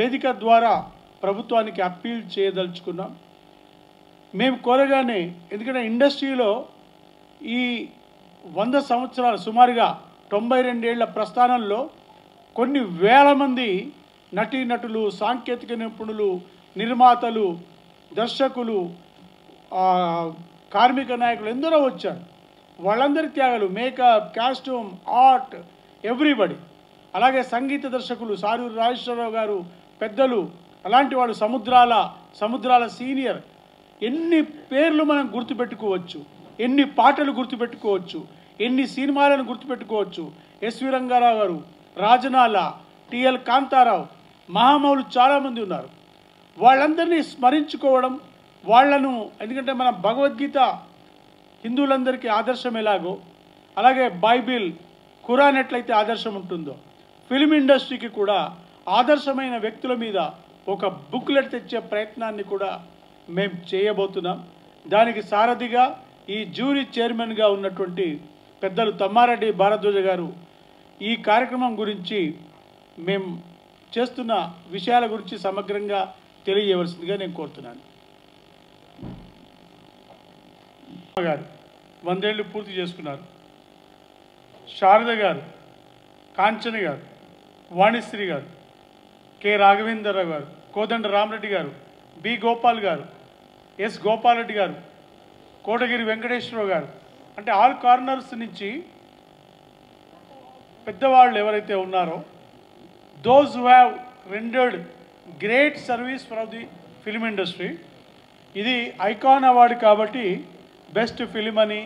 వేదిక ద్వారా ప్రభుత్వానికి అప్పీల్ చేయదలుచుకున్నాం. మేము కోరగానే, ఎందుకంటే ఇండస్ట్రీలో ఈ 100 సంవత్సరాలు సుమారుగా 92 ఏళ్ల ప్రస్థానంలో కొన్ని వేల మంది నటీనటులు, సాంకేతిక నిపుణులు, నిర్మాతలు, దర్శకులు, కార్మిక నాయకులు ఎందరో వచ్చారు. వాళ్ళందరి త్యాగాలు, మేకప్, కాస్ట్యూమ్, ఆర్ట్, ఎవ్రీబడి. అలాగే సంగీత దర్శకులు సారూరి రాజేశ్వరరావు గారు, పెద్దలు, అలాంటి వాళ్ళు, సముద్రాల సీనియర్. ఎన్ని పేర్లు మనం గుర్తుపెట్టుకోవచ్చు, ఎన్ని పాటలు గుర్తుపెట్టుకోవచ్చు, ఎన్ని సినిమాలను గుర్తుపెట్టుకోవచ్చు. ఎస్వి రంగారావు గారు, రాజనాల, టిఎల్ కాంతారావు, మహామౌలు చాలామంది ఉన్నారు. వాళ్ళందరినీ స్మరించుకోవడం, వాళ్లను, ఎందుకంటే మన భగవద్గీత హిందువులందరికీ ఆదర్శం ఎలాగో, అలాగే బైబిల్, ఖురాన్ ఎట్లయితే ఆదర్శం ఉంటుందో, ఫిల్మ్ ఇండస్ట్రీకి కూడా ఆదర్శమైన వ్యక్తుల మీద ఒక బుక్లెట్ తెచ్చే ప్రయత్నాన్ని కూడా మేము చేయబోతున్నాం. దానికి సారథిగా ఈ జ్యూరీ చైర్మన్గా ఉన్నటువంటి పెద్దలు తమ్మారెడ్డి భారద్వాజ గారు ఈ కార్యక్రమం గురించి, మేము చేస్తున్న విషయాల గురించి సమగ్రంగా తెలియజేయవలసిందిగా నేను కోరుతున్నాను. గారు 100 ఏళ్ళు పూర్తి చేసుకున్నారు. శారద గారు, కాంచన గారు, వాణిశ్రీ గారు, కె రాఘవేంద్రరావు గారు, కోదండ రామరెడ్డి గారు, బి గోపాల్ గారు, ఎస్ గోపాలరెడ్డి గారు, కోటగిరి వెంకటేశ్వరరావు గారు, అంటే ఆల్ కార్నర్స్ నుంచి పెద్దవాళ్ళు ఎవరైతే ఉన్నారో, those who have rendered great service for the film industry. ఇది ఐకాన్ అవార్డు కాబట్టి బెస్ట్ ఫిలిం అని,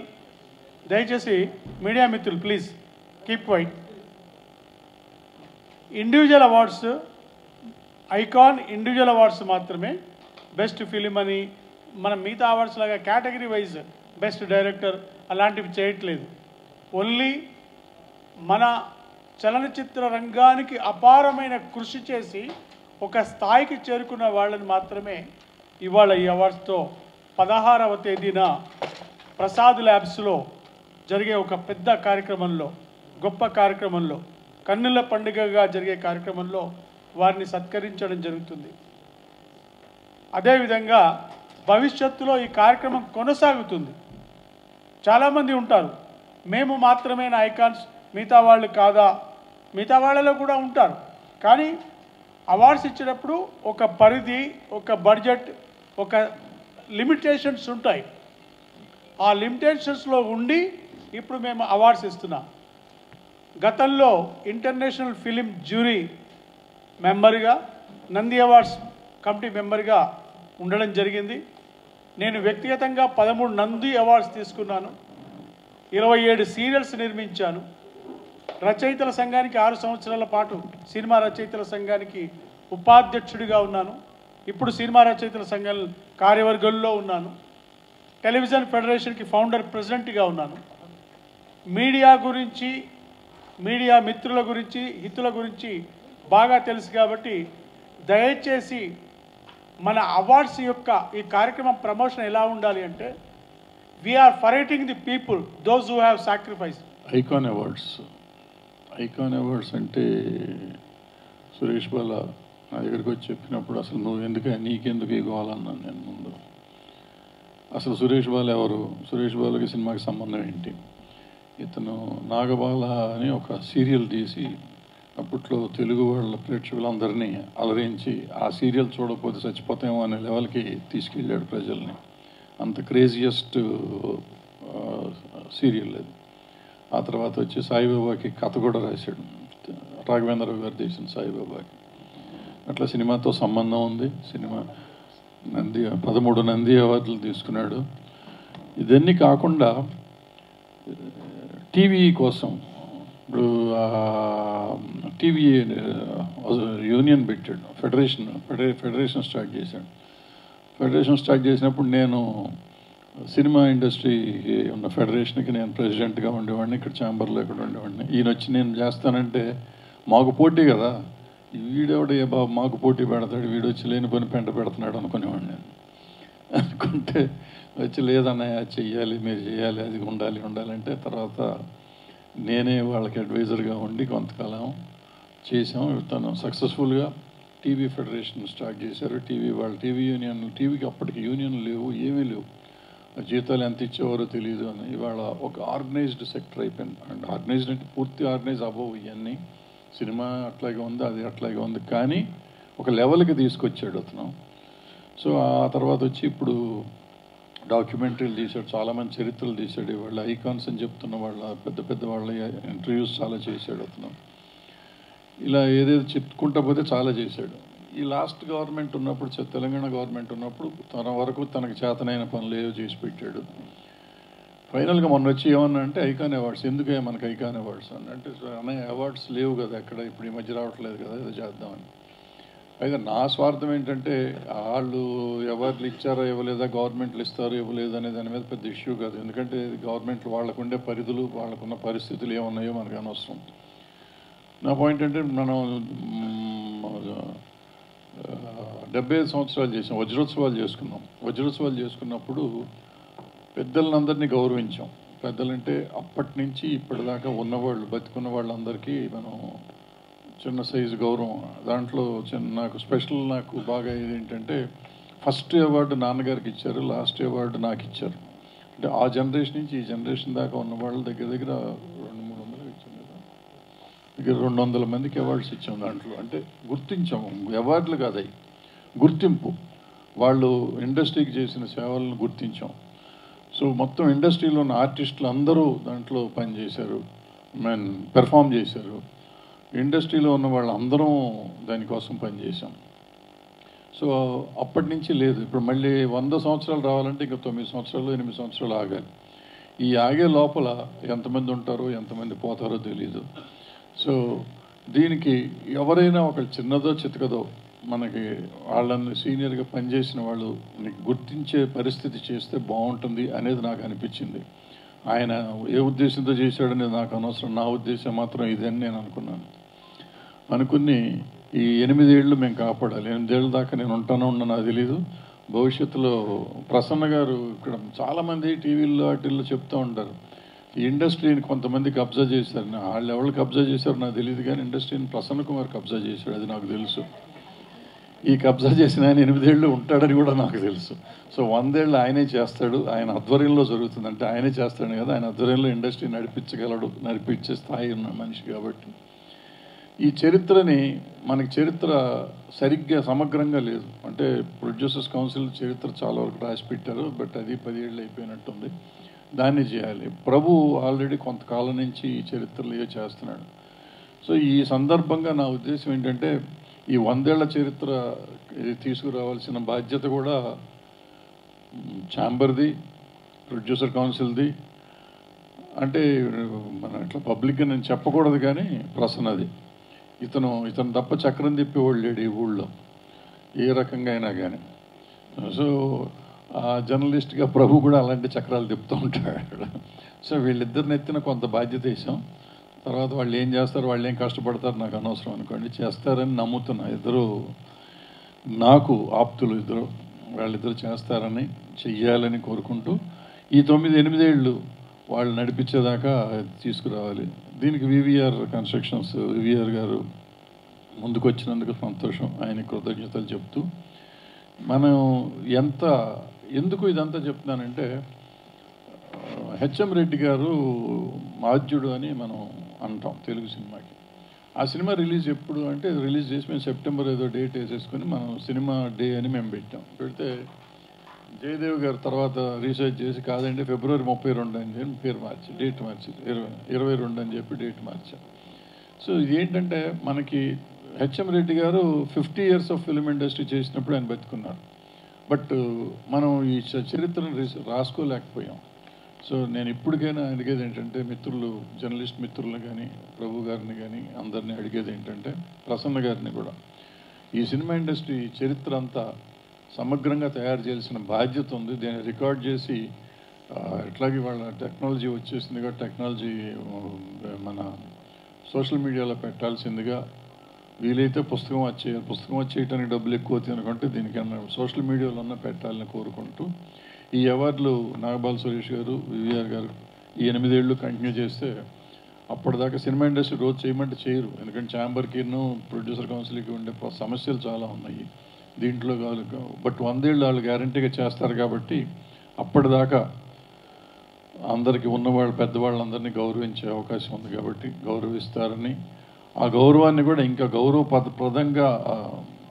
దయచేసి మీడియా మిత్రులు please keep quiet. Individual awards, icon individual awards మాత్రమే బెస్ట్ ఫిలిం అని, మన మిగతా అవార్డ్స్ లాగా కేటగిరీ వైజ్ బెస్ట్ డైరెక్టర్ అలాంటివి చేయట్లేదు. ఓన్లీ మన చలనచిత్ర రంగానికి అపారమైన కృషి చేసి ఒక స్థాయికి చేరుకున్న వాళ్ళని మాత్రమే ఇవాళ ఈ అవార్డ్స్తో 16వ తేదీన ప్రసాద్ ల్యాబ్స్లో జరిగే ఒక పెద్ద కార్యక్రమంలో, గొప్ప కార్యక్రమంలో, కన్నుల పండుగగా జరిగే కార్యక్రమంలో వారిని సత్కరించడం జరుగుతుంది. అదేవిధంగా భవిష్యత్తులో ఈ కార్యక్రమం కొనసాగుతుంది. చాలామంది ఉంటారు, మేము మాత్రమే ఐకాన్స్, మిగతా వాళ్ళు కాదా? మిగతా వాళ్ళలో కూడా ఉంటారు. కానీ అవార్డ్స్ ఇచ్చేటప్పుడు ఒక పరిధి, ఒక బడ్జెట్, ఒక లిమిటేషన్స్ ఉంటాయి. ఆ లిమిటేషన్స్లో ఉండి ఇప్పుడు మేము అవార్డ్స్ ఇస్తున్నాం. గతంలో ఇంటర్నేషనల్ ఫిలిం జ్యూరీ మెంబర్గా, నంది అవార్డ్స్ కమిటీ మెంబర్గా ఉండడం జరిగింది. నేను వ్యక్తిగతంగా 13 నంది అవార్డ్స్ తీసుకున్నాను, 27 సీరియల్స్ నిర్మించాను. రచయితల సంఘానికి 6 సంవత్సరాల పాటు సినిమా రచయితల సంఘానికి ఉపాధ్యక్షుడిగా ఉన్నాను. ఇప్పుడు సినిమా రచయితల సంఘం కార్యవర్గంలో ఉన్నాను. టెలివిజన్ ఫెడరేషన్కి ఫౌండర్ ప్రెసిడెంట్గా ఉన్నాను. మీడియా గురించి, మీడియా మిత్రుల గురించి, హితుల గురించి బాగా తెలుసు కాబట్టి దయచేసి మన అవార్డ్స్ యొక్క ఈ కార్యక్రమం ప్రమోషన్ ఎలా ఉండాలి అంటే, we are forgetting the people, those who have sacrifice. Icon awards అంటే సురేష్ బాల నా దగ్గరికి వచ్చి చెప్పినప్పుడు అసలు నువ్వు నీకెందుకు ఇవ్వాలన్నాను నేను ముందు. అసలు సురేష్ బాల ఎవరు, సురేష్ బాలకి సినిమాకి సంబంధం ఏంటి? ఇతను నాగబాల అని ఒక సీరియల్ తీసి అప్పట్లో తెలుగు వాళ్ళ ప్రేక్షకులందరినీ అలరించి ఆ సీరియల్ చూడకపోతే చచ్చిపోతామో అనే లెవెల్కి తీసుకెళ్ళాడు ప్రజల్ని. అంత క్రేజియస్ట్ సీరియల్ అది. ఆ తర్వాత వచ్చి సాయిబాబాకి కథ కూడా రాశాడు, రాఘవేంద్రరావు గారు తీసిన సాయిబాబాకి. అట్లా సినిమాతో సంబంధం ఉంది. సినిమా 13 నంది అవార్డులు తీసుకున్నాడు. ఇదన్నీ కాకుండా టీవీ కోసం ఇప్పుడు టీవీ యూనియన్ పెట్టాడు, ఫెడరేషన్ స్టార్ట్ చేశాడు. ఫెడరేషన్ స్టార్ట్ చేసినప్పుడు నేను సినిమా ఇండస్ట్రీకి ఉన్న ఫెడరేషన్కి నేను ప్రెసిడెంట్గా ఉండేవాడిని, ఇక్కడ ఛాంబర్లో ఇక్కడ ఉండేవాడిని. ఈయన వచ్చి నేను చేస్తానంటే మాకు పోటీ కదా, వీడెవడ ఏ బాబు మాకు పోటీ పెడతాడు, వీడు వచ్చి లేని పని పెంట పెడుతున్నాడు అనుకునేవాడిని నేను. అనుకుంటే వచ్చి లేదన్నయ్య చెయ్యాలి, మీరు చేయాలి, అది ఉండాలంటే తర్వాత నేనే వాళ్ళకి అడ్వైజర్గా ఉండి కొంతకాలం చేసాం. తను సక్సెస్ఫుల్గా టీవీ ఫెడరేషన్ స్టార్ట్ చేశారు. టీవీ యూనియన్, టీవీకి అప్పటికి యూనియన్ లేవు, ఏమీ లేవు. జీతాలు ఎంత ఇచ్చేవారో తెలియదు అని. ఇవాళ ఒక ఆర్గనైజ్డ్ సెక్టర్ అయిపోయింది. అండ్ ఆర్గనైజ్డ్ అంటే పూర్తి ఆర్గనైజ్ అవ్వవు ఇవన్నీ. సినిమా అట్లాగే ఉంది, అది అట్లాగే ఉంది, కానీ ఒక లెవెల్కి తీసుకొచ్చాడు అతను. సో ఆ తర్వాత వచ్చి ఇప్పుడు డాక్యుమెంటరీలు తీశాడు, చాలామంది చరిత్రలు తీశాడు. వాళ్ళ ఐకాన్స్ అని చెప్తున్న వాళ్ళ పెద్ద పెద్ద వాళ్ళ ఇంటర్వ్యూస్ చాలా చేశాడు అతను. ఇలా ఏదేదో చెప్పుకుంటా పోతే చాలా చేశాడు. ఈ లాస్ట్ గవర్నమెంట్ ఉన్నప్పుడు, తెలంగాణ గవర్నమెంట్ ఉన్నప్పుడు తన వరకు తనకు చేతనైన పనులు ఏవో చేసి పెట్టాడు. ఫైనల్గా మొన్న వచ్చి ఏమన్నా అంటే ఐకాన్ అవార్డ్స్, ఎందుకే మనకు ఐకాన్ అవార్డ్స్ అని అంటే, అనే అవార్డ్స్ లేవు కదా ఎక్కడ, ఇప్పుడు ఈ మధ్య రావట్లేదు కదా, ఏదో చేద్దామని. అయితే నా స్వార్థం ఏంటంటే వాళ్ళు అవార్డులు ఇచ్చారో ఇవ్వలేదా, గవర్నమెంట్లు ఇస్తారో ఇవ్వలేదు అనే దాని మీద పెద్ద ఇష్యూ కాదు. ఎందుకంటే గవర్నమెంట్లు వాళ్ళకుండే పరిధులు, వాళ్ళకున్న పరిస్థితులు ఏమున్నాయో మనకు అనవసరం. నా పాయింట్ అంటే మనం 75 సంవత్సరాలు చేసాం, వజ్రోత్సవాలు చేసుకున్నాం. వజ్రోత్సవాలు చేసుకున్నప్పుడు పెద్దలందరినీ గౌరవించాం. పెద్దలంటే అప్పటి నుంచి ఇప్పటిదాకా ఉన్నవాళ్ళు, బతికున్న వాళ్ళందరికీ మనం చిన్న సైజు గౌరవం. దాంట్లో నాకు బాగా ఏంటంటే ఫస్ట్ అవార్డు నాన్నగారికి ఇచ్చారు, లాస్ట్ అవార్డు నాకు ఇచ్చారు. అంటే ఆ జనరేషన్ నుంచి ఈ జనరేషన్ దాకా ఉన్న వాళ్ళ దగ్గర 200-300 ఇచ్చాం కదా, దగ్గర 200 మందికి అవార్డ్స్ ఇచ్చాం. దాంట్లో అంటే గుర్తించాము, అవార్డులు కాదు అవి, గుర్తింపు. వాళ్ళు ఇండస్ట్రీకి చేసిన సేవలను గుర్తించాం. సో మొత్తం ఇండస్ట్రీలో ఉన్న ఆర్టిస్టులు అందరూ దాంట్లో పనిచేశారు, పెర్ఫామ్ చేశారు. ఇండస్ట్రీలో ఉన్న వాళ్ళందరం దానికోసం పనిచేసాం. సో అప్పటి నుంచి లేదు. ఇప్పుడు మళ్ళీ 100 సంవత్సరాలు రావాలంటే ఇంకా 9 సంవత్సరాలు 8 సంవత్సరాలు ఆగాలి. ఈ ఆగే లోపల ఎంతమంది ఉంటారో ఎంతమంది పోతారో తెలీదు. సో దీనికి ఎవరైనా ఒక చిన్నదో చితకదో మనకి వాళ్ళని సీనియర్గా పనిచేసిన వాళ్ళు గుర్తించే పరిస్థితి చేస్తే బాగుంటుంది అనేది నాకు అనిపించింది. ఆయన ఏ ఉద్దేశంతో చేశాడనేది నాకు అనవసరం, నా ఉద్దేశం మాత్రం ఇదని నేను అనుకుని ఈ 8 ఏళ్ళు మేము కాపాడాలి. 8 ఏళ్ళ దాకా నేను ఉంటానో నాకు తెలీదు. భవిష్యత్తులో ప్రసన్న గారు ఇక్కడ చాలామంది టీవీల్లో వాటిల్లో చెప్తూ ఉంటారు, ఈ ఇండస్ట్రీని కొంతమంది కబ్జా చేశారు. వాళ్ళు ఎవరు కబ్జా చేశారో నాకు తెలియదు, కానీ ఇండస్ట్రీని ప్రసన్న కుమార్ కబ్జా చేశాడు, అది నాకు తెలుసు. ఈ కబ్జా చేసిన ఆయన 8 ఏళ్ళు ఉంటాడని కూడా నాకు తెలుసు. సో 100 ఏళ్ళు ఆయనే చేస్తాడు, ఆయన ఆధ్వర్యంలో జరుగుతుంది. అంటే ఆయనే చేస్తాడు కదా, ఆయన ఆధ్వర్యంలో ఇండస్ట్రీ నడిపించే స్థాయి ఉన్న మనిషి. కాబట్టి ఈ చరిత్రని, మనకి చరిత్ర సరిగ్గా సమగ్రంగా లేదు. అంటే ప్రొడ్యూసర్స్ కౌన్సిల్ చరిత్ర చాలా వరకు రాసి పెట్టారు, బట్ అది 10 ఏళ్ళు అయిపోయినట్టుంది. దాన్ని చేయాలి. ప్రభు ఆల్రెడీ కొంతకాలం నుంచి ఈ చరిత్రలు చేస్తున్నాడు. సో ఈ సందర్భంగా నా ఉద్దేశం ఏంటంటే, ఈ 100 ఏళ్ల చరిత్ర తీసుకురావాల్సిన బాధ్యత కూడా ఛాంబర్ది, ప్రొడ్యూసర్ కౌన్సిల్ది. అంటే మన ఇట్లా పబ్లిక్గా నేను చెప్పకూడదు, కానీ ప్రసన్నది. ఇతను తప్ప చక్రం తిప్పేవాళ్ళు లేడు ఈ ఊళ్ళో, ఏ రకంగా అయినా కానీ. సో ఆ జర్నలిస్ట్గా ప్రభు కూడా అలాంటి చక్రాలు తిప్పుతూ ఉంటాడు. సో వీళ్ళిద్దరిని ఎత్తిన కొంత బాధ్యత వేసాం. తర్వాత వాళ్ళు ఏం చేస్తారు, వాళ్ళు ఏం కష్టపడతారు నాకు అనవసరం అనుకోండి, చేస్తారని నమ్ముతున్నా. ఇద్దరు నాకు ఆప్తులు, వాళ్ళిద్దరు చేస్తారని, చెయ్యాలని కోరుకుంటూ ఈ 9-8 ఏళ్ళు వాళ్ళు నడిపించేదాకా తీసుకురావాలి. దీనికి వివిఆర్ కన్స్ట్రక్షన్స్ వివిఆర్ గారు ముందుకు వచ్చినందుకు సంతోషం, ఆయన కృతజ్ఞతలు చెప్తూ, మనం ఎందుకు ఇదంతా చెప్తున్నానంటే, హెచ్ఎం రెడ్డి గారు ఆద్యుడు అని మనం అంటాం తెలుగు సినిమాకి. ఆ సినిమా రిలీజ్ ఎప్పుడు అంటే, రిలీజ్ చేసి మేము సెప్టెంబర్ ఏదో డేట్ వేసేసుకొని మనం సినిమా డే అని మేము పెడితే జయదేవ్ గారు తర్వాత రీసెర్చ్ చేసి కాదండి ఫిబ్రవరి 32 అని చెప్పి పేరు మార్చి డేట్ మార్చి 22 అని చెప్పి డేట్ మార్చాం. సో ఇదేంటంటే, మనకి హెచ్ఎం రెడ్డి గారు 50 ఇయర్స్ ఆఫ్ ఫిల్మ్ ఇండస్ట్రీ చేసినప్పుడు ఆయన బతుకున్నారు. బట్ మనం ఈ చరిత్రను రాసుకోలేకపోయాం. సో నేను ఇప్పటికైనా అడిగేది ఏంటంటే, జర్నలిస్ట్ మిత్రులను కానీ, ప్రభు గారిని కానీ అందరినీ అడిగేది ఏంటంటే, ప్రసన్న గారిని కూడా ఈ సినిమా ఇండస్ట్రీ చరిత్ర అంతా సమగ్రంగా తయారు చేయాల్సిన బాధ్యత ఉంది. దీన్ని రికార్డ్ చేసి ఎట్లాగే వాళ్ళ టెక్నాలజీ వచ్చేసిందిగా, టెక్నాలజీ మన సోషల్ మీడియాలో పెట్టాల్సిందిగా, వీలైతే పుస్తకం వచ్చేయటానికి డబ్బులు ఎక్కువ అవుతాయి అనుకుంటే దీనికన్నా సోషల్ మీడియాలో పెట్టాలని కోరుకుంటూ, ఈ అవార్డులు నాగబాల్ సురేష్ గారు, వివిఆర్ గారు ఈ 8 ఏళ్ళు కంటిన్యూ చేస్తే అప్పటిదాకా సినిమా ఇండస్ట్రీ రోజు చేయమంటే చేయరు, ఎందుకంటే ఛాంబర్కిను ప్రొడ్యూసర్ కౌన్సిల్కి ఉండే సమస్యలు చాలా ఉన్నాయి దీంట్లో. బట్ 100 ఏళ్ళు వాళ్ళు గ్యారంటీగా చేస్తారు కాబట్టి అప్పటిదాకా అందరికీ ఉన్నవాళ్ళు పెద్దవాళ్ళందరినీ గౌరవించే అవకాశం ఉంది కాబట్టి గౌరవిస్తారని, ఆ గౌరవాన్ని కూడా ఇంకా గౌరవప్రదంగా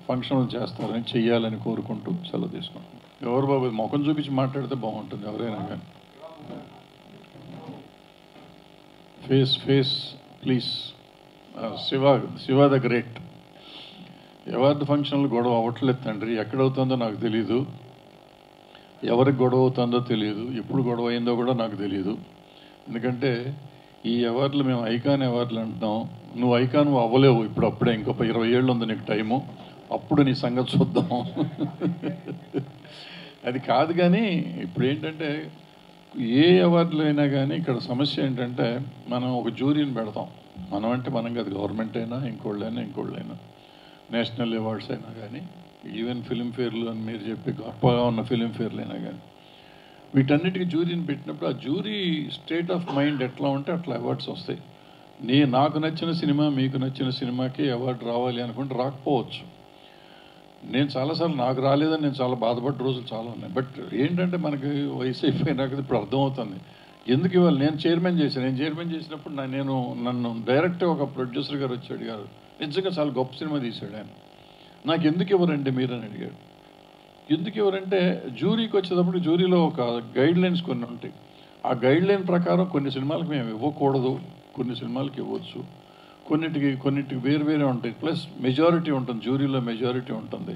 ఫంక్షన్లు చేస్తారని, చెయ్యాలని కోరుకుంటూ సెలవు తీసుకుంటాం. గౌరవబాబు ముఖం చూపించి మాట్లాడితే బాగుంటుంది ఎవరైనా కానీ. Face please. Shiva the great. Award ఫంక్షన్లు గొడవ అవ్వట్లేదు తండ్రి, ఎక్కడవుతుందో నాకు తెలీదు, ఎవరికి గొడవ అవుతుందో తెలియదు, ఎప్పుడు గొడవ అయిందో కూడా నాకు తెలియదు. ఎందుకంటే ఈ అవార్డులు మేము ఐకాన్ అవార్డులు అంటున్నాం, నువ్వు ఐకాన్ అవ్వలేవు ఇప్పుడు, అప్పుడే ఇంకొక 20 ఏళ్ళు ఉంది నీకు టైము, అప్పుడు నీ సంగతి చూద్దాం. అది కాదు. కానీ ఇప్పుడు ఏంటంటే ఏ అవార్డులు అయినా కానీ ఇక్కడ సమస్య ఏంటంటే మనం ఒక జ్యూరీని పెడతాం, మనం అంటే మనం కాదు, గవర్నమెంట్ అయినా ఇంకోళ్ళైనా నేషనల్ అవార్డ్స్ అయినా కానీ, ఈవెన్ ఫిలింఫేర్లు అని మీరు చెప్పి గొప్పగా ఉన్న ఫిలింఫేర్లు అయినా కానీ, వీటన్నిటికీ జ్యూరీని పెట్టినప్పుడు ఆ జ్యూరీ స్టేట్ ఆఫ్ మైండ్ ఎట్లా ఉంటే అట్లా అవార్డ్స్ వస్తాయి. నాకు నచ్చిన సినిమా మీకు నచ్చిన సినిమాకి అవార్డు రావాలి అనుకుంటే రాకపోవచ్చు. నేను చాలాసార్లు నాకు రాలేదని నేను చాలా బాధపడ్డ రోజులు చాలా ఉన్నాయి. బట్ ఏంటంటే మనకి వయసు అయిపోయినాక ఇప్పుడు అర్థమవుతుంది ఎందుకు ఇవ్వాలి. నేను చైర్మన్ చేసినప్పుడు నన్ను డైరెక్ట్గా ఒక ప్రొడ్యూసర్ గారు వచ్చి అడిగారు, నిజంగా చాలా గొప్ప సినిమా తీశాడు ఆయన, నాకు ఎందుకు ఇవ్వరండి మీరు అని అడిగాడు. ఎందుకు ఇవ్వరంటే జ్యూరీకి వచ్చేటప్పుడు జ్యూరీలో ఒక గైడ్ లైన్స్ కొన్ని ఉంటాయి, ఆ గైడ్ లైన్ ప్రకారం కొన్ని సినిమాలకు మేము ఇవ్వకూడదు, కొన్ని సినిమాలకి ఇవ్వచ్చు, కొన్నిటికి వేరే ఉంటాయి. ప్లస్ మెజారిటీ ఉంటుంది, జ్యూరీలో మెజారిటీ ఉంటుంది,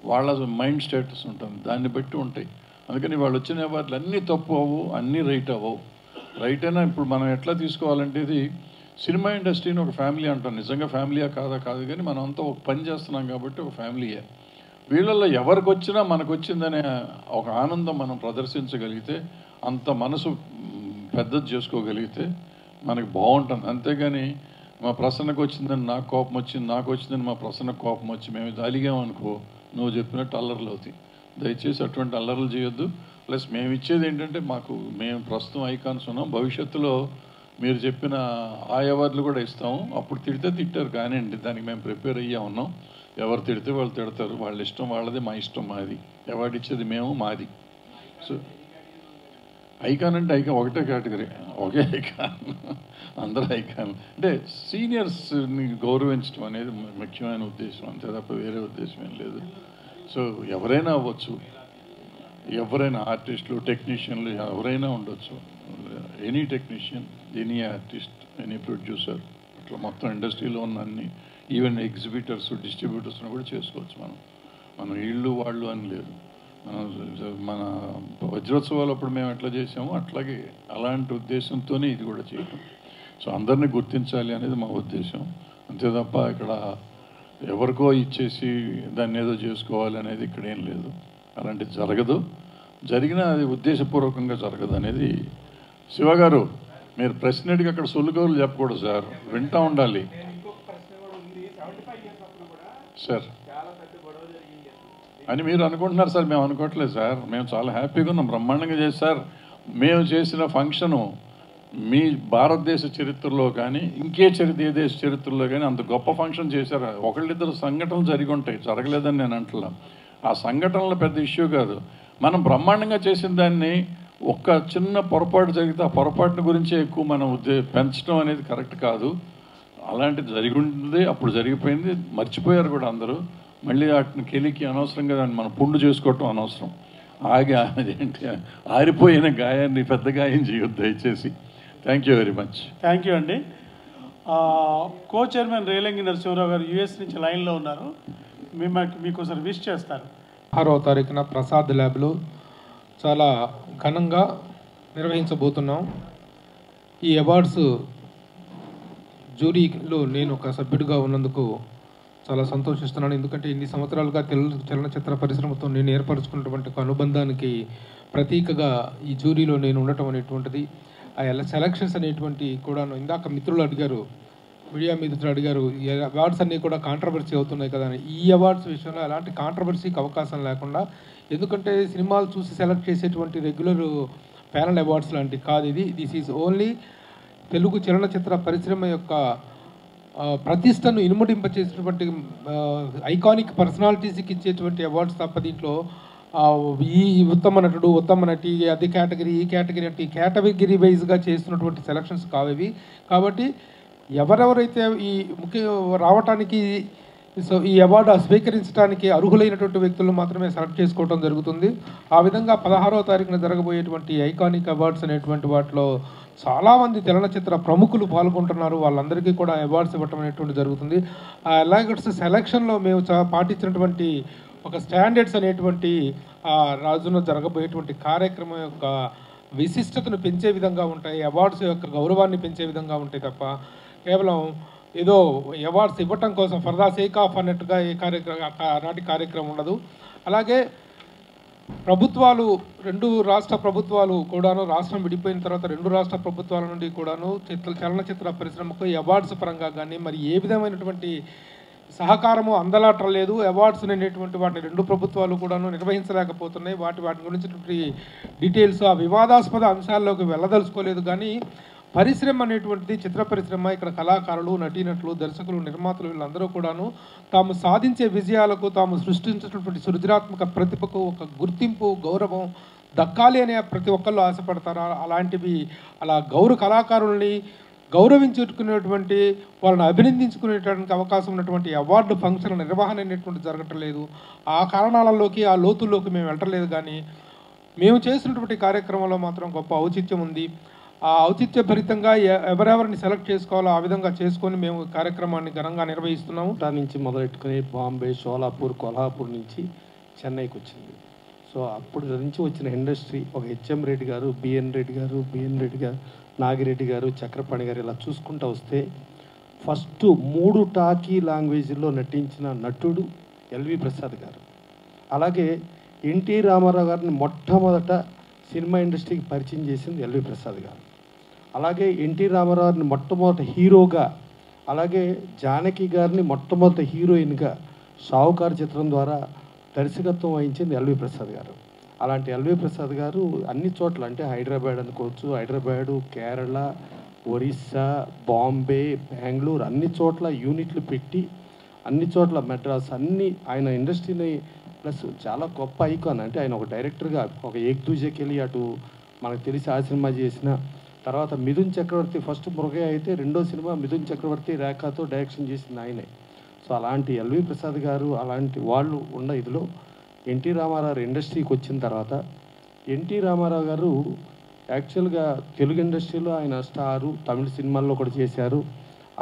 వాళ్ళ మైండ్ స్టేటస్ ఉంటుంది, దాన్ని బట్టి ఉంటాయి. అందుకని వాళ్ళు వచ్చిన అవార్డులు అన్నీ తప్పు అవ్వవు, అన్నీ రైట్ అవ్వవు. రైట్ అయినా ఇప్పుడు మనం ఎట్లా తీసుకోవాలంటే ఇది సినిమా ఇండస్ట్రీని ఒక ఫ్యామిలీ అంటాం, నిజంగా ఫ్యామిలీయా కాదు కానీ మనం అంతా ఒక పని చేస్తున్నాం కాబట్టి ఒక ఫ్యామిలీయే. వీళ్ళల్లో ఎవరికి వచ్చినా మనకు వచ్చిందనే ఒక ఆనందం మనం ప్రదర్శించగలిగితే, అంత మనసు పెద్దది చేసుకోగలిగితే మనకి బాగుంటుంది. అంతేగాని మా ప్రసన్నకు వచ్చిందని నాకు కోపం వచ్చింది, నాకు వచ్చిందని మా ప్రసన్నకు కోపం వచ్చి మేము ఇది అలిగామనుకో నువ్వు చెప్పినట్టు అల్లర్లు అవుతాయి. దయచేసి అటువంటి అల్లర్లు చేయొద్దు. ప్లస్ మేము ఇచ్చేది ఏంటంటే మేము ప్రస్తుతం ఐకాన్స్ ఉన్నాం, భవిష్యత్తులో మీరు చెప్పిన ఆ అవార్డులు కూడా ఇస్తాము. అప్పుడు తిట్టారు కానివ్వండి, దానికి మేము ప్రిపేర్ అయ్యా ఉన్నాం. ఎవరు తిడితే వాళ్ళు తిడతారు, వాళ్ళ ఇష్టం వాళ్ళది, మా ఇష్టం మాది. అవార్డు ఇచ్చేది మేము, మాది. సో ఐకాన్ అంటే ఐకాన్ ఒకటే కేటగిరీ, ఒకే ఐకాన్, అందరూ ఐకాన్. అంటే సీనియర్స్ని గౌరవించడం అనేది ముఖ్యమైన ఉద్దేశం, అంతే తప్ప వేరే ఉద్దేశం ఏం లేదు. సో ఎవరైనా అవ్వచ్చు, ఎవరైనా ఆర్టిస్టులు, టెక్నీషియన్లు ఎవరైనా ఉండొచ్చు, any technician, any artist, any producer, అట్లా మొత్తం ఇండస్ట్రీలో ఉన్న అన్ని, ఈవెన్ ఎగ్జిబిటర్స్, డిస్ట్రిబ్యూటర్స్ని కూడా చేసుకోవచ్చు. మనం వీళ్ళు వాళ్ళు అని లేదు. మన వజ్రోత్సవాలు అప్పుడు మేము ఎట్లా చేసామో అట్లాగే అలాంటి ఉద్దేశంతోనే ఇది కూడా చేయటం. సో అందరినీ గుర్తించాలి అనేది మా ఉద్దేశం, అంతే తప్ప ఇక్కడ ఎవరికో ఇచ్చేసి దాన్ని ఏదో చేసుకోవాలి అనేది ఇక్కడ ఏం లేదు. అలాంటిది జరగదు, జరిగినా అది ఉద్దేశపూర్వకంగా జరగదు అనేది. శివగారు మీరు ప్రశ్నడికి అక్కడ సొల్లుగోలు చెప్పకూడదు సార్, వింటూ ఉండాలి సార్ అని మీరు అనుకుంటున్నారు సార్. మేము అనుకోవట్లేదు సార్, మేము చాలా హ్యాపీగా ఉన్నాం, బ్రహ్మాండంగా చేసి సార్. మేము చేసిన ఫంక్షను మీ భారతదేశ చరిత్రలో కానీ ఏ దేశ చరిత్రలో కానీ అంత గొప్ప ఫంక్షన్ చేశారు. ఒకళ్ళిద్దరు సంఘటనలు జరిగి ఉంటాయి, జరగలేదని నేను అంటున్నా. ఆ సంఘటనలు పెద్ద ఇష్యూ కాదు. మనం బ్రహ్మాండంగా చేసిన దాన్ని ఒక్క చిన్న పొరపాటు జరిగితే ఆ పొరపాటుని గురించే ఎక్కువ మనం పెంచడం అనేది కరెక్ట్ కాదు. అలాంటిది జరిగి ఉంటుంది, అప్పుడు జరిగిపోయింది, మర్చిపోయారు కూడా అందరూ. మళ్ళీ వాటిని కెలికి అనవసరంగా దాన్ని మనం పుండు చేసుకోవటం అనవసరం. అదేంటి ఆరిపోయిన గాయాన్ని పెద్ద గాయం చేయొద్దు దయచేసి. Thank you very much. Thank you అండి. కో చైర్మన్ రేలంగి నరసింహరావు గారు యుఎస్ నుంచి లైన్లో ఉన్నారు, మీకు ఒకసారి విష్ చేస్తారు. 6వ తారీఖున ప్రసాద్ ల్యాబ్లో చాలా ఘనంగా నిర్వహించబోతున్నాం. ఈ అవార్డ్స్ జ్యూరీలో నేను ఒక సభ్యుడిగా ఉన్నందుకు చాలా సంతోషిస్తున్నాను. ఎందుకంటే ఇన్ని సంవత్సరాలుగా తెలుగు చలనచిత్ర పరిశ్రమతో నేను ఏర్పరచుకున్నటువంటి ఒక అనుబంధానికి ప్రతీకగా ఈ జ్యూరీలో నేను ఉండటం అనేటువంటిది, ఆ సెలక్షన్స్ అనేటువంటి కూడాను. ఇందాక మిత్రులు అడిగారు, మీడియా మిత్రులు అడిగారు, ఈ అవార్డ్స్ అన్నీ కూడా కాంట్రవర్సీ అవుతున్నాయి కదా అని. ఈ అవార్డ్స్ విషయంలో ఎలాంటి కాంట్రవర్సీకి అవకాశం లేకుండా, ఎందుకంటే సినిమాలు చూసి సెలెక్ట్ చేసేటువంటి రెగ్యులర్ ప్యానల్ అవార్డ్స్ లాంటివి కాదు ఇది. దిస్ ఈజ్ ఓన్లీ తెలుగు చలనచిత్ర పరిశ్రమ యొక్క ప్రతిష్టను ఇనుమడింపచేసినటువంటి ఐకానిక్ పర్సనాలిటీస్కి ఇచ్చేటువంటి అవార్డ్స్ తప్ప దీంట్లో ఈ ఉత్తమ నటుడు, ఉత్తమ నటి, అది కేటగిరీ, ఈ కేటగిరీ అంటే ఈ కేటగిరీ వైజ్గా చేస్తున్నటువంటి సెలక్షన్స్ కావేవి. కాబట్టి ఎవరెవరైతే ఈ ముఖ్య రావటానికి ఈ అవార్డు స్వీకరించడానికి అర్హులైనటువంటి వ్యక్తులను మాత్రమే సెలెక్ట్ చేసుకోవడం జరుగుతుంది. ఆ విధంగా 16వ తారీఖున జరగబోయేటువంటి ఐకానిక్ అవార్డ్స్ అనేటువంటి వాటిలో చాలామంది చలనచిత్ర ప్రముఖులు పాల్గొంటున్నారు. వాళ్ళందరికీ కూడా అవార్డ్స్ ఇవ్వటం అనేటువంటి జరుగుతుంది. ఆ అవార్డ్స్ సెలక్షన్లో మేము పాటించినటువంటి ఒక స్టాండర్డ్స్ అనేటువంటి రాజున జరగబోయేటువంటి కార్యక్రమం యొక్క విశిష్టతను పెంచే విధంగా ఉంటాయి, అవార్డ్స్ యొక్క గౌరవాన్ని పెంచే విధంగా ఉంటాయి తప్ప కేవలం ఏదో అవార్డ్స్ ఇవ్వటం కోసం ఫర్ సేక్ ఆఫ్ అన్నట్టుగా ఈ నాటి కార్యక్రమం ఉండదు. అలాగే ప్రభుత్వాలు, 2 రాష్ట్ర ప్రభుత్వాలు కూడాను, రాష్ట్రం విడిపోయిన తర్వాత 2 రాష్ట్ర ప్రభుత్వాల నుండి కూడాను చలనచిత్ర పరిశ్రమకు ఈ అవార్డ్స్ పరంగా కానీ మరి ఏ విధమైనటువంటి సహకారము అందలాటలేదు. అవార్డ్స్ అనేటువంటి వాటిని 2 ప్రభుత్వాలు కూడాను నిర్వహించలేకపోతున్నాయి. వాటి గురించినటువంటి డీటెయిల్స్, ఆ వివాదాస్పద అంశాల్లోకి వెళ్ళదలుచుకోలేదు. కానీ పరిశ్రమ అనేటువంటిది, చిత్ర పరిశ్రమ, ఇక్కడ కళాకారులు, నటీనటులు, దర్శకులు, నిర్మాతలు వీళ్ళందరూ కూడాను తాము సాధించే విజయాలకు, తాము సృష్టించినటువంటి సృజనాత్మక ప్రతిభకు ఒక గుర్తింపు, గౌరవం దక్కాలి అనే ప్రతి ఒక్కళ్ళు ఆశపడతారు. అలాంటివి అలా కళాకారుల్ని గౌరవించుకునేటువంటి, వాళ్ళని అభినందించుకునేటువంటి అవకాశం ఉన్నటువంటి అవార్డు ఫంక్షన్ నిర్వహణ అనేటువంటి జరగటం లేదు. ఆ కారణాలలోకి, ఆ లోతుల్లోకి మేము వెళ్ళలేదు. కానీ మేము చేసినటువంటి కార్యక్రమంలో మాత్రం గొప్ప ఔచిత్యం ఉంది. ఆ ఔచిత్యభరితంగా ఎవరెవరిని సెలెక్ట్ చేసుకోవాలో ఆ విధంగా చేసుకొని మేము కార్యక్రమాన్ని ఘనంగా నిర్వహిస్తున్నాము. నుంచి మొదలెట్టుకుని బాంబే, షోలాపూర్, కొల్హాపూర్ నుంచి చెన్నైకి వచ్చింది. సో అప్పుడు నుంచి వచ్చిన ఇండస్ట్రీ ఒక హెచ్ఎం రెడ్డి గారు, బిఎన్ రెడ్డి గారు, నాగిరెడ్డి గారు, చక్రపాణి గారు ఇలా చూసుకుంటూ వస్తే ఫస్ట్ 3 టాకీ లాంగ్వేజ్లో నటించిన నటుడు ఎల్వి ప్రసాద్ గారు. అలాగే ఎన్టీ రామారావు గారిని మొట్టమొదట సినిమా ఇండస్ట్రీకి పరిచయం చేసింది ఎల్వి ప్రసాద్ గారు. అలాగే ఎన్టీ రామారావు గారిని మొట్టమొదటి హీరోగా, అలాగే జానకి గారిని మొట్టమొదటి హీరోయిన్గా షావుకారు చిత్రం ద్వారా దర్శకత్వం వహించింది ఎల్వి ప్రసాద్ గారు. అలాంటి ఎల్వి ప్రసాద్ గారు అన్ని చోట్ల, అంటే హైదరాబాద్ అనుకోవచ్చు, హైదరాబాదు, కేరళ, ఒరిస్సా, బాంబే, బెంగళూరు అన్ని చోట్ల యూనిట్లు పెట్టి, అన్ని చోట్ల మెడ్రాస్ అన్ని ఆయన ఇండస్ట్రీని ప్లస్ చాలా గొప్ప ఐకాన్. అంటే ఆయన ఒక డైరెక్టర్గా ఒక ఏక్ దూజేకెళ్ళి అటు మనకు తెలిసి ఆ సినిమా చేసిన తర్వాత మిథున్ చక్రవర్తి ఫస్ట్ మృగయ్య అయితే, 2వ సినిమా మిథున్ చక్రవర్తి రేఖతో డైరెక్షన్ చేసింది ఆయనే. సో అలాంటి ఎల్వి ప్రసాద్ గారు అలాంటి వాళ్ళు ఉన్న ఇదిలో ఎన్టీ రామారావు ఇండస్ట్రీకి వచ్చిన తర్వాత ఎన్టీ రామారావు గారు యాక్చువల్గా తెలుగు ఇండస్ట్రీలో ఆయన స్టారు, తమిళ సినిమాల్లో కూడా చేశారు.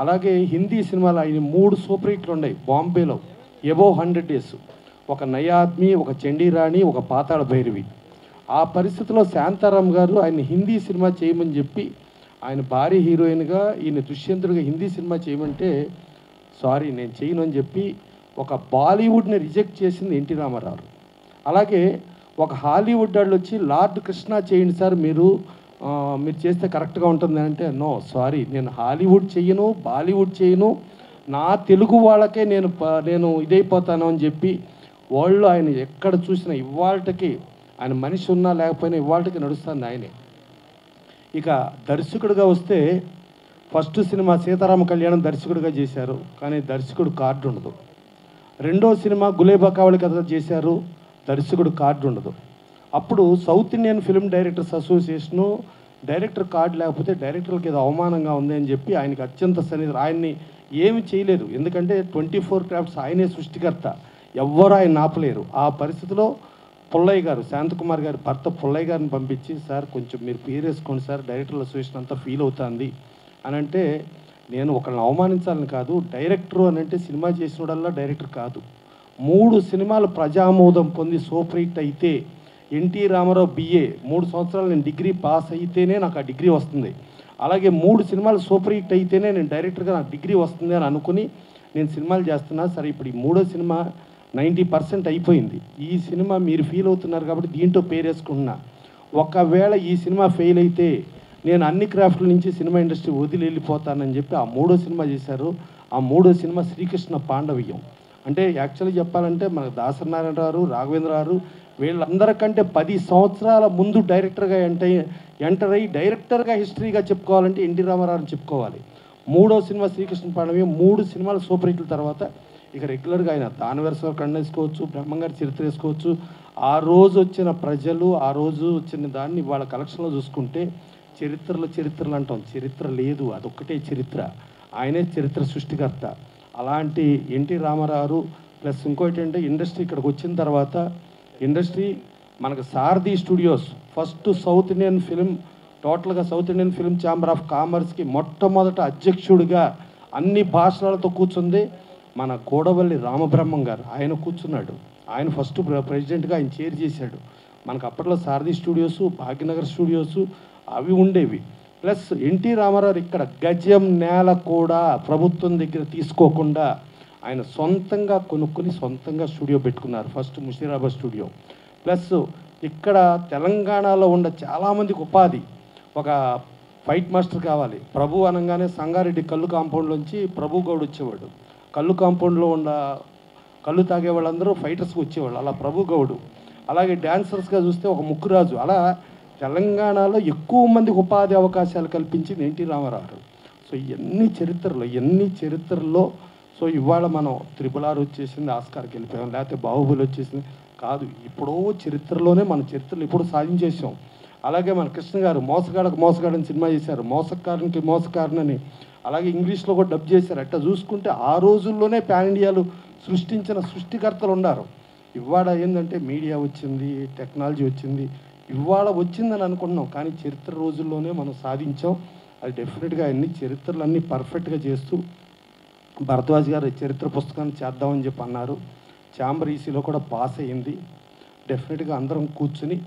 అలాగే హిందీ సినిమాలు ఆయన 3 సూపర్ హిట్లు ఉన్నాయి బాంబేలో, అబోవ్ 100 డేస్, ఒక నయాద్మి, ఒక చండీరాణి, ఒక పాతాళ భైరవి. ఆ పరిస్థితిలో శాంతారాం గారు ఆయన హిందీ సినిమా చేయమని చెప్పి, ఆయన భారీ హీరోయిన్గా ఈయన దుష్యంతుడిగా హిందీ సినిమా చేయమంటే సారీ నేను చేయను అని చెప్పి ఒక బాలీవుడ్ని రిజెక్ట్ చేసింది ఎన్టీ రామారావు. అలాగే ఒక హాలీవుడ్ వాళ్ళు వచ్చి లార్డ్ కృష్ణ చేయండి సార్, మీరు చేస్తే కరెక్ట్గా ఉంటుంది అంటే, నో సారీ నేను హాలీవుడ్ చేయను, బాలీవుడ్ చేయను, నా తెలుగు వాళ్ళకే నేను ఇదైపోతాను అని చెప్పి వాళ్ళు ఆయన ఎక్కడ చూసినా ఇవాళకి ఆయన మనిషి ఉన్నా లేకపోయినా ఇవాళకి నడుస్తుంది ఆయనే. ఇక దర్శకుడిగా వస్తే ఫస్ట్ సినిమా సీతారామ కళ్యాణం దర్శకుడిగా చేశారు, కానీ దర్శకుడు కార్డు ఉండదు. 2వ సినిమా గులేబా కావళి కథ చేశారు, దర్శకుడు కార్డు ఉండదు. అప్పుడు south Indian film directors association director card లేకపోతే డైరెక్టర్కి ఏదో అవమానంగా ఉంది అని చెప్పి ఆయనకి అత్యంత సన్నిధి, ఆయన్ని ఏమి చేయలేరు, ఎందుకంటే 24 క్రాఫ్ట్స్ ఆయనే సృష్టికర్త, ఎవ్వరూ ఆయన ఆపలేరు. ఆ పరిస్థితిలో పుల్లయ్య గారు, శాంతకుమార్ గారి భర్త పుల్లయ్య గారిని పంపించి, సార్ కొంచెం మీరు పేరు వేసుకోండి సార్, డైరెక్టర్ల అసోసియేషన్ అంతా ఫీల్ అవుతుంది అని అంటే, నేను ఒకరిని అవమానించాలని కాదు, డైరెక్టరు అని అంటే సినిమా చేసినోడల్లా డైరెక్టర్ కాదు. 3 సినిమాలు ప్రజామోదం పొంది సూపర్ హిట్ అయితే, ఎన్టీ రామారావు BA 3 సంవత్సరాలు నేను డిగ్రీ పాస్ అయితేనే నాకు ఆ డిగ్రీ వస్తుంది, అలాగే 3 సినిమాలు సూపర్ హిట్ అయితేనే నేను డైరెక్టర్గా నాకు డిగ్రీ వస్తుంది అని అనుకుని నేను సినిమాలు చేస్తున్నా. సరే ఇప్పుడు ఈ 3వ సినిమా 90% అయిపోయింది, ఈ సినిమా మీరు ఫీల్ అవుతున్నారు కాబట్టి దీంట్లో పేరు వేసుకుంటున్నా, ఒకవేళ ఈ సినిమా ఫెయిల్ అయితే నేను అన్ని క్రాఫ్ట్ల నుంచి సినిమా ఇండస్ట్రీ వదిలి వెళ్ళిపోతానని చెప్పి ఆ 3వ సినిమా చేశారు. ఆ 3వ సినిమా శ్రీకృష్ణ పాండవీయం. అంటే యాక్చువల్గా చెప్పాలంటే మనకు దాసనారాయణ గారు, రాఘవేంద్ర గారు, వీళ్ళందరికంటే 10 సంవత్సరాల ముందు డైరెక్టర్గా ఎంటర్ అయ్యి డైరెక్టర్గా హిస్టరీగా చెప్పుకోవాలంటే ఎన్టీ రామారావుని చెప్పుకోవాలి. 3వ సినిమా శ్రీకృష్ణ పాండవి, 3 సినిమాలు సూపర్ హిట్ల తర్వాత ఇక రెగ్యులర్గా ఆయన దానవరస కన్ను వేసుకోవచ్చు, బ్రహ్మంగారి చరిత్ర వేసుకోవచ్చు. ఆ రోజు వచ్చిన ప్రజలు, ఆ రోజు వచ్చిన దాన్ని వాళ్ళ కలెక్షన్లో చూసుకుంటే చరిత్రలు అంటాం, చరిత్ర లేదు, అదొక్కటే చరిత్ర. ఆయనే చరిత్ర సృష్టికర్త. అలాంటి ఎన్టీ రామారావు ప్లస్ ఇంకోటి అంటే ఇండస్ట్రీ ఇక్కడికి వచ్చిన తర్వాత ఇండస్ట్రీ మనకు Sarathi studios first South Indian film chamber of కామర్స్కి మొట్టమొదట అధ్యక్షుడిగా అన్ని భాషలతో కూర్చుంది మన కోడవల్లి రామబ్రహ్మం గారు. ఆయన కూర్చున్నాడు. ఆయన ఫస్ట్ ప్రెసిడెంట్గా ఆయన చైర్ చేశాడు. మనకు అప్పట్లో సారథి స్టూడియోస్, భాగ్యనగర్ స్టూడియోస్ అవి ఉండేవి. ప్లస్ ఎన్టీ రామారావు ఇక్కడ గజం నేల కూడా ప్రభుత్వం దగ్గర తీసుకోకుండా ఆయన సొంతంగా కొనుక్కొని సొంతంగా స్టూడియో పెట్టుకున్నారు. First Musheerabad studio. ప్లస్ ఇక్కడ తెలంగాణలో ఉన్న చాలామందికి ఉపాధి. ఒక ఫైట్ మాస్టర్ కావాలి, ప్రభు అనగానే సంగారెడ్డి కళ్ళు కాంపౌండ్లోంచి ప్రభు గౌడ్ వచ్చేవాడు. కళ్ళు కాంపౌండ్లో ఉన్న కళ్ళు తాగే వాళ్ళందరూ ఫైటర్స్కి వచ్చేవాళ్ళు. అలా ప్రభు గౌడు. అలాగే డ్యాన్సర్స్గా చూస్తే ఒక ముక్కురాజు. అలా తెలంగాణలో ఎక్కువ మందికి ఉపాధి అవకాశాలు కల్పించింది ఎన్టీ రామారావు. సో ఎన్ని చరిత్రల్లో సో ఇవాళ మనం RRR వచ్చేసింది, ఆస్కార్కి వెళ్ళిపోయాం, లేకపోతే బాహుబలి వచ్చేసింది కాదు. ఇప్పుడో చరిత్రలోనే మన చరిత్రలు ఇప్పుడు సాధించేసాం. అలాగే మన కృష్ణ గారు మోసగాడని సినిమా చేశారు, మోసకారనని. అలాగే ఇంగ్లీష్లో కూడా డబ్ చేశారు. అట్లా చూసుకుంటే ఆ రోజుల్లోనే పాన్ ఇండియాలు సృష్టించిన సృష్టికర్తలు ఉన్నారు. ఇవాళ ఏంటంటే మీడియా వచ్చింది, టెక్నాలజీ వచ్చింది, ఇవాళ వచ్చిందని అనుకుంటున్నాం. కానీ చరిత్ర రోజుల్లోనే మనం సాధించాం. అది డెఫినెట్గా అన్ని చరిత్రలు అన్నీ పర్ఫెక్ట్గా చేస్తూ భరద్వాజ్ గారు చరిత్ర పుస్తకాన్ని చేద్దామని చెప్పి అన్నారు. ఛాంబర్ ఈసీలో కూడా పాస్ అయ్యింది. డెఫినెట్గా అందరం కూర్చుని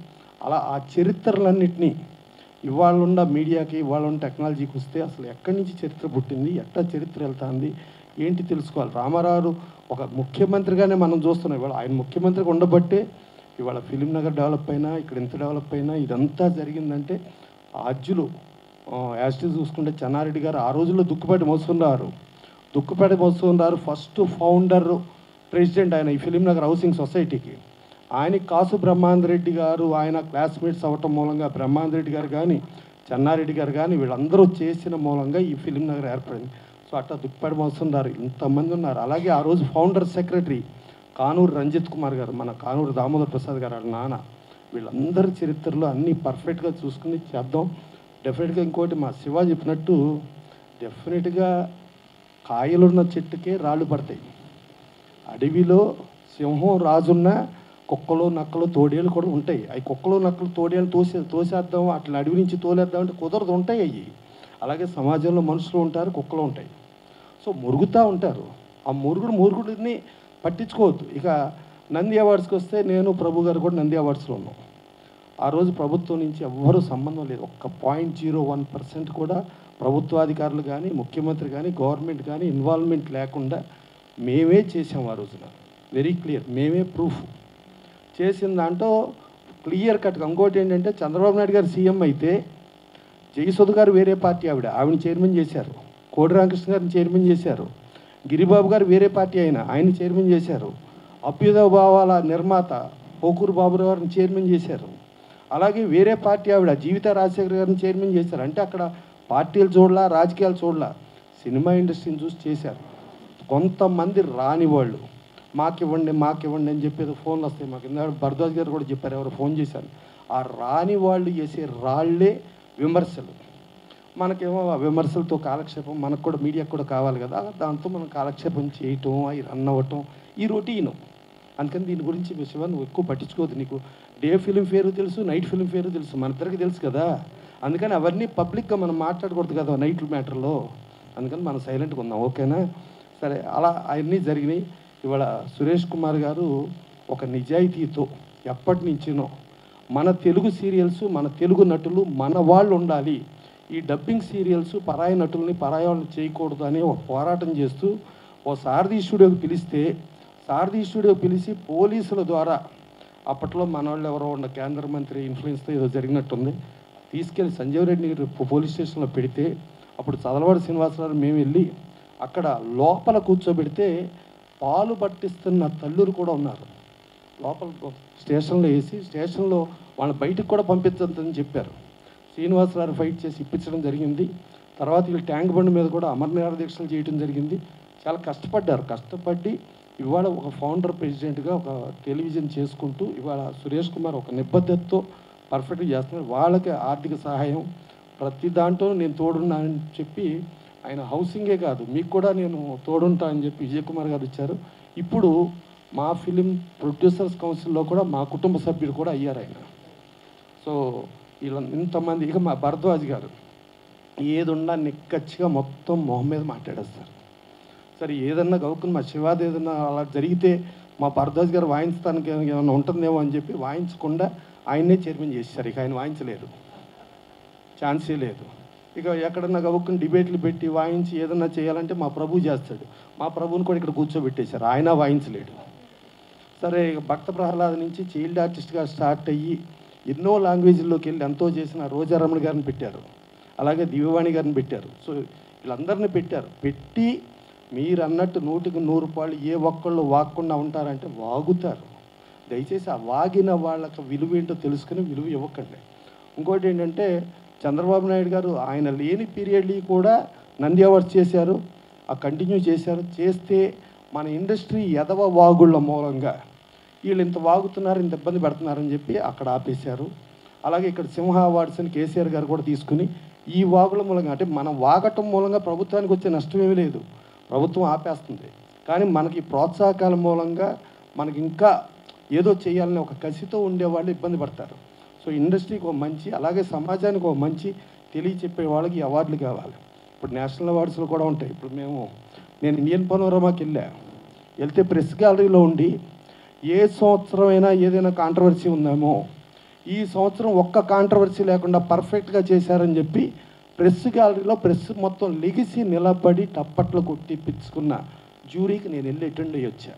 అలా ఆ చరిత్రలన్నింటినీ ఇవాళ ఉన్న మీడియాకి, ఇవాళ ఉన్న టెక్నాలజీకి వస్తే అసలు ఎక్కడి నుంచి చరిత్ర పుట్టింది, ఎట్లా చరిత్ర వెళ్తుంది, ఏంటి తెలుసుకోవాలి. రామారావు ఒక ముఖ్యమంత్రిగానే మనం చూస్తున్నాం. ఇవాళ ఆయన ముఖ్యమంత్రిగా ఉండబట్టే ఇవాళ ఫిలిం నగర్ డెవలప్ అయినా, ఇక్కడ ఎంత డెవలప్ అయినా, ఇదంతా జరిగిందంటే ఆద్యులు యాస్టిల్ చూసుకుంటే చెన్నారెడ్డి గారు ఆ రోజుల్లో దుక్కుపాటి మోసుకున్నారు ఫస్ట్ ఫౌండర్ ప్రెసిడెంట్ ఆయన ఈ ఫిలిం నగర్ హౌసింగ్ సొసైటీకి. ఆయన కాసు బ్రహ్మాందరెడ్డి గారు ఆయన క్లాస్మేట్స్ అవ్వటం మూలంగా బ్రహ్మాందరెడ్డి గారు కానీ చెన్నారెడ్డి గారు కానీ వీళ్ళందరూ చేసిన మూలంగా ఈ ఫిలిం నగర్ ఏర్పడింది. సో అట్లా దుక్కుపాటి మోస్తున్నారు, ఇంతమంది ఉన్నారు. అలాగే ఆ రోజు ఫౌండర్ సెక్రటరీ కానూరు రంజిత్ కుమార్ గారు, మన కానూరు దామోదర్ ప్రసాద్ గారు వాళ్ళ నాన్న. వీళ్ళందరి చరిత్రలో అన్నీ పర్ఫెక్ట్గా చూసుకుని చేద్దాం. డెఫినెట్గా ఇంకోటి మా శివ చెప్పినట్టు డెఫినెట్గా కాయలున్న చెట్టుకే రాళ్ళు పడతాయి. అడవిలో సింహం రాజున్న కుక్కలు నక్కలు తోడేళ్ళు కూడా ఉంటాయి. అవి కుక్కలు నక్కలు తోడేళ్ళు తోసేద్దాం, అట్లా అడవి నుంచి తోలేద్దాం అంటే కుదరదు, ఉంటాయి అవి. అలాగే సమాజంలో మనుషులు ఉంటారు, కుక్కలు ఉంటాయి. సో మురుగుతూ ఉంటారు. ఆ మురుగుడిని పట్టించుకోవద్దు. ఇక నంది అవార్డ్స్కి వస్తే నేను ప్రభు గారు కూడా నంది అవార్డ్స్లో ఉన్నాం. ఆ రోజు ప్రభుత్వం నుంచి ఎవ్వరూ సంబంధం లేదు. ఒక్క 0.01% కూడా ప్రభుత్వాధికారులు కానీ, ముఖ్యమంత్రి కానీ, గవర్నమెంట్ కానీ ఇన్వాల్వ్మెంట్ లేకుండా మేమే చేసాం. ఆ రోజున వెరీ క్లియర్, మేమే ప్రూఫ్ చేసిన దాంట్లో క్లియర్ కట్గా. ఇంకోటి ఏంటంటే చంద్రబాబు నాయుడు గారు సీఎం అయితే జయసుధ గారు వేరే పార్టీ, ఆవిడని చైర్మన్ చేశారు. కోడి రామకృష్ణ గారిని చైర్మన్ చేశారు. గిరిబాబు గారు వేరే పార్టీ ఆయన చైర్మన్ చేశారు. అభ్యుదయ భావాల నిర్మాత పోకూరు బాబురావు గారిని చైర్మన్ చేశారు. అలాగే వేరే పార్టీ జీవిత రాజశేఖర్ గారిని చైర్మన్ చేశారు. అంటే అక్కడ పార్టీలు చూడలా, రాజకీయాలు చూడలా, సినిమా ఇండస్ట్రీని చూసి చేశారు. కొంతమంది రాని వాళ్ళు మాకివ్వండి అని చెప్పేది ఫోన్లు వస్తాయి. మాకు ఇందాక భరద్వాజ్ గారు కూడా చెప్పారు, ఎవరు ఫోన్ చేశారు. ఆ రాని వాళ్ళు చేసే రాళ్లే విమర్శలు. మనకేమో ఆ విమర్శలతో కాలక్షేపం, మనకు కూడా మీడియాకు కూడా కావాలి కదా, దాంతో మనం కాలక్షేపం చేయటం, అవి రన్ అవ్వటం ఈ రొటీను. అందుకని దీని గురించి శివ నువ్వు ఎక్కువ పట్టించుకోవద్దు. నీకు డే ఫిలిం ఫేరు తెలుసు, నైట్ ఫిలిం ఫేరు తెలుసు, మన ఇద్దరికి తెలుసు కదా. అందుకని అవన్నీ పబ్లిక్గా మనం మాట్లాడకూడదు కదా నైట్ మ్యాటర్లో. అందుకని మనం సైలెంట్గా ఉందాం, ఓకేనా? సరే, అలా అవన్నీ జరిగినాయి. ఇవాళ సురేష్ కుమార్ గారు ఒక నిజాయితీతో ఎప్పటి నుంచినో మన తెలుగు సీరియల్స్, మన తెలుగు నటులు మన వాళ్ళు ఉండాలి, ఈ డబ్బింగ్ సీరియల్స్ పరాయి నటుల్ని పరాయి వాళ్ళని చేయకూడదు అని ఒక పోరాటం చేస్తూ ఓ సారథి స్టూడియోకి పిలిచి పోలీసుల ద్వారా, అప్పట్లో మన వాళ్ళు ఎవరో ఉన్న కేంద్ర మంత్రి ఇన్ఫ్లుయెన్స్తో ఏదో జరిగినట్టుంది, తీసుకెళ్ళి సంజీవ్ రెడ్డి పోలీస్ స్టేషన్లో పెడితే అప్పుడు చదలవాడి శ్రీనివాసరావు మేము వెళ్ళి అక్కడ లోపల కూర్చోబెడితే పాలు పట్టిస్తున్న తల్లులు కూడా ఉన్నారు. లోపల స్టేషన్లో వేసి స్టేషన్లో వాళ్ళ బయటకు కూడా పంపించద్దని చెప్పారు. శ్రీనివాసరావు ఫైట్ చేసి ఇప్పించడం జరిగింది. తర్వాత వీళ్ళు ట్యాంక్ బండ్ మీద కూడా అమరనిరాహార దీక్షలు చేయడం జరిగింది. చాలా కష్టపడ్డారు. కష్టపడి ఇవాళ ఒక ఫౌండర్ ప్రెసిడెంట్గా ఒక టెలివిజన్ చేసుకుంటూ ఇవాళ సురేష్ కుమార్ ఒక నిబద్ధతతో పర్ఫెక్ట్గా చేస్తున్నారు. వాళ్ళకి ఆర్థిక సహాయం ప్రతి దాంట్లో నేను తోడున్నానని చెప్పి ఆయన హౌసింగే కాదు మీకు కూడా నేను తోడుంటా అని చెప్పి విజయ్ కుమార్ గారు ఇచ్చారు. ఇప్పుడు మా ఫిలిం ప్రొడ్యూసర్స్ కౌన్సిల్లో కూడా మా కుటుంబ సభ్యులు కూడా అయ్యారు ఆయన. సో ఇలా ఇంతమంది, ఇక మా భరద్వాజ్ గారు ఏది ఉన్నా నిక్కచ్చిగా మొత్తం మొహం మీద మాట్లాడేస్తారు. సరే ఏదన్నా గౌకుని మా శివాది ఏదన్నా అలా జరిగితే మా భరద్వాజ్ గారు వాయించడానికి ఏమైనా ఉంటుందేమో అని చెప్పి వాయించకుండా ఆయన్నే చైర్మన్ చేశారు. ఇక ఆయన వాయించలేరు, ఛాన్సే లేదు. ఇక ఎక్కడన్నా గౌకుని డిబేట్లు పెట్టి వాయించి ఏదన్నా చేయాలంటే మా ప్రభు చేస్తాడు. మా ప్రభుని కూడా ఇక్కడ కూర్చోబెట్టేశారు, ఆయన వాయించలేడు. సరే ఇక భక్త ప్రహ్లాద నుంచి చైల్డ్ ఆర్టిస్ట్గా స్టార్ట్ అయ్యి ఎన్నో లాంగ్వేజ్లోకి వెళ్ళి ఎంతో చేసిన రోజారమణ గారిని పెట్టారు, అలాగే దివ్యవాణి గారిని పెట్టారు. సో వీళ్ళందరినీ పెట్టారు. పెట్టి మీరు అన్నట్టు 100కి 100 రూపాయలు ఏ ఒక్కళ్ళు వాగకుండా ఉంటారంటే వాగుతారు. దయచేసి ఆ వాగిన వాళ్ళకి విలువ ఏంటో తెలుసుకుని విలువ ఇవ్వకండి. ఇంకోటి ఏంటంటే చంద్రబాబు నాయుడు గారు ఆయన లేని పీరియడ్లీ కూడా నంది అవార్డ్స్ చేశారు, ఆ కంటిన్యూ చేశారు. చేస్తే మన ఇండస్ట్రీ ఎదవ వాగుళ్ళ మూలంగా వీళ్ళు ఇంత వాగుతున్నారు, ఇంత ఇబ్బంది పెడుతున్నారని చెప్పి అక్కడ ఆపేశారు. అలాగే ఇక్కడ సింహ అవార్డ్స్ అని కేసీఆర్ గారు కూడా తీసుకుని ఈ వాగుల మూలంగా, అంటే మనం వాగటం మూలంగా ప్రభుత్వానికి వచ్చే నష్టం ఏమీ లేదు, ప్రభుత్వం ఆపేస్తుంది. కానీ మనకి ప్రోత్సాహకాల మూలంగా మనకి ఇంకా ఏదో చేయాలని ఒక కసితో ఉండేవాళ్ళు ఇబ్బంది పడతారు. సో ఇండస్ట్రీకి ఒక మంచి, అలాగే సమాజానికి ఒక మంచి తెలియచెప్పే వాళ్ళకి అవార్డులు కావాలి. ఇప్పుడు నేషనల్ అవార్డ్స్లో కూడా ఉంటాయి. ఇప్పుడు నేను ఇండియన్ పనోరమాకి వెళ్తే ప్రెస్ గ్యాలరీలో ఉండి ఏ సంవత్సరమైనా ఏదైనా కాంట్రవర్సీ ఉందేమో, ఈ సంవత్సరం ఒక్క కాంట్రవర్సీ లేకుండా పర్ఫెక్ట్గా చేశారని చెప్పి ప్రెస్ గ్యాలరీలో ప్రెస్ మొత్తం లెగిసి నిలబడి టప్పట్లు కొట్టిపించుకున్న జ్యూరీకి నేను వెళ్ళి అటెండ్ అయ్యి వచ్చా.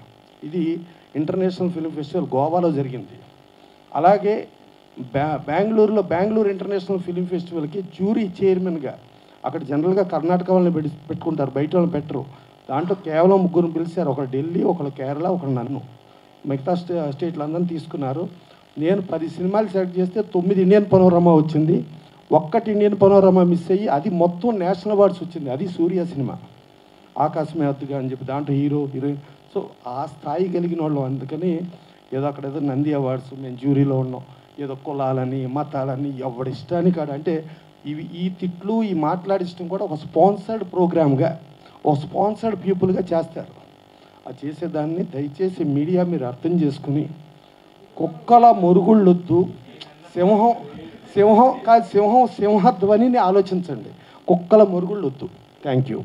ఇది ఇంటర్నేషనల్ ఫిల్మ్ ఫెస్టివల్ గోవాలో జరిగింది. అలాగే బెంగళూరులో బెంగళూరు ఇంటర్నేషనల్ ఫిల్మ్ ఫెస్టివల్కి జ్యూరీ చైర్మన్గా, అక్కడ జనరల్గా కర్ణాటక వాళ్ళని పెట్టుకుంటారు, బయట వాళ్ళని పెట్టరు. దాంట్లో కేవలం 3 పిలిచారు, ఒకరు ఢిల్లీ, ఒకరు కేరళ, ఒకరు నన్ను. మిగతా స్టేట్లందరినీ తీసుకున్నారు. నేను 10 సినిమాలు సెలెక్ట్ చేస్తే 9 ఇండియన్ పనోరమా వచ్చింది, 1 ఇండియన్ పనోరమా మిస్ అయ్యి అది మొత్తం నేషనల్ అవార్డ్స్ వచ్చింది. అది సూర్య సినిమా, ఆకాశమే హద్దుగా అని చెప్పి దాంట్లో హీరోయిన్. సో ఆ స్థాయి కలిగిన వాళ్ళు. అందుకని ఏదో అక్కడ ఏదో నంది అవార్డ్స్ మేము జ్యూరీలో ఉన్నాం, ఏదో కులాలని మతాలని ఎవడి ఇష్టాన్ని కాదు. అంటే ఈ తిట్లు ఈ మాట్లాడించడం కూడా ఒక స్పాన్సర్డ్ ప్రోగ్రామ్గా, ఒక స్పాన్సర్డ్ పీపుల్గా చేస్తారు. ఆ చేసేదాన్ని దయచేసి మీడియా మీరు అర్థం చేసుకుని, కుక్కల మొరుగుళ్ళొద్దు, సింహధ్వనిని ఆలోచించండి, కుక్కల మొరుగుళ్ళొద్దు. Thank you.